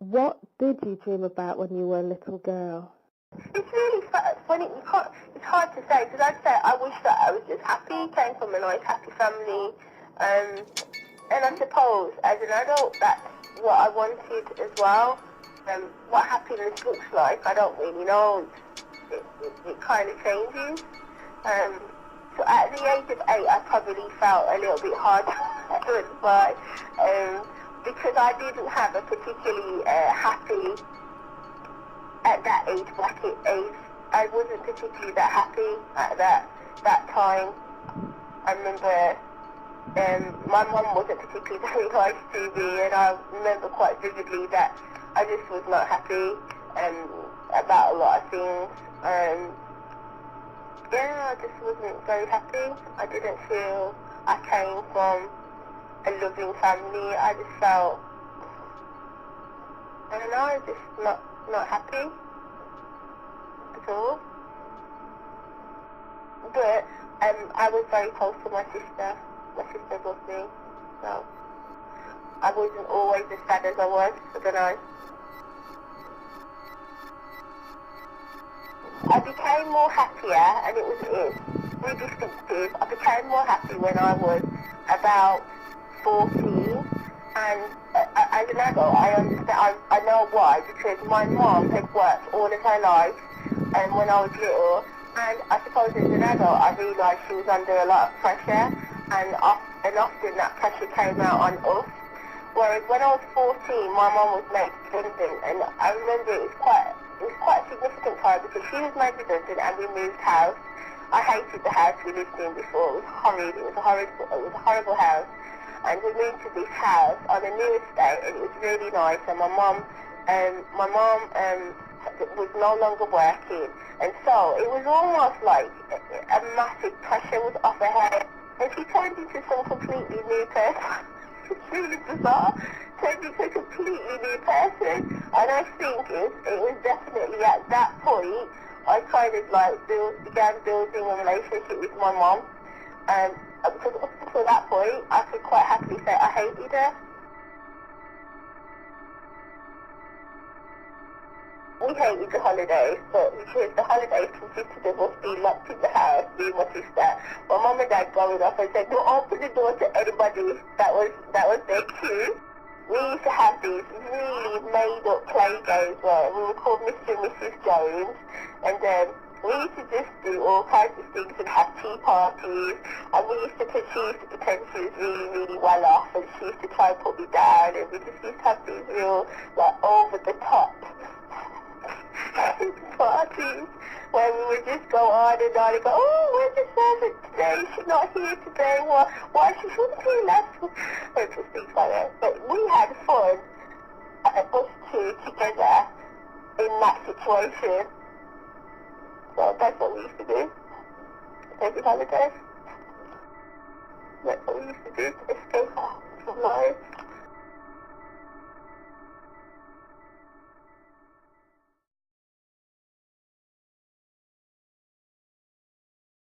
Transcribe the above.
What did you dream about when you were a little girl? It's really funny. It's hard to say because I'd say I wish that I was just happy. Came from a nice, happy family, and I suppose as an adult, that's what I wanted as well. What happiness looks like, I don't really know. It kind of changes. So at the age of 8, I probably felt a little bit hard to admire, because I didn't have a particularly happy, at that age bracket age, I wasn't particularly that happy at that time. I remember my mum wasn't particularly very nice to me, and I remember quite vividly that I just was not happy about a lot of things. I just wasn't very happy. I didn't feel I came from a loving family. I just felt, I don't know, just not happy at all. But I was very close to my sister. My sister loved me, so I wasn't always as sad as I was. I don't know. I became more happier, and it's really distinctive. I became more happy when I was about 14, and as an adult, I understand. I know why, because my mom had worked all of her life, and when I was little, and I suppose as an adult, I realised she was under a lot of pressure, and often that pressure came out on us. Whereas when I was 14, my mom was made redundant, and I remember it was quite a significant time because she was made redundant and we moved house. I hated the house we lived in before. It was horrid. It was a horrible house. And we moved to this house on a new estate, and it was really nice. And my mom was no longer working, and so it was almost like a massive pressure was off her head, and she turned into some completely new person. It's really bizarre. Turned into a completely new person, and I think it was definitely at that point I kind of like began building a relationship with my mom, because up until that point I could quite happily say I hated her. We hated the holidays, but because the holidays consisted of us being locked in the house, me and my sister, my mum and dad going off and said, don't open the door to anybody that was their cue. We used to have these really made-up play games where we were called Mr. and Mrs. Jones, and we used to just do all kinds of things and have tea parties, and she used to pretend she was really, really well off, and she used to try and put me down, and we just used to have these real, like, over-the-top parties where we would just go on and on and go, oh, where's the servant today? She's not here today. Why she shouldn't be left? And just things like that. But we had fun, us two together in that situation. So that's what we used to do every holiday. That's what we used to do to escape her.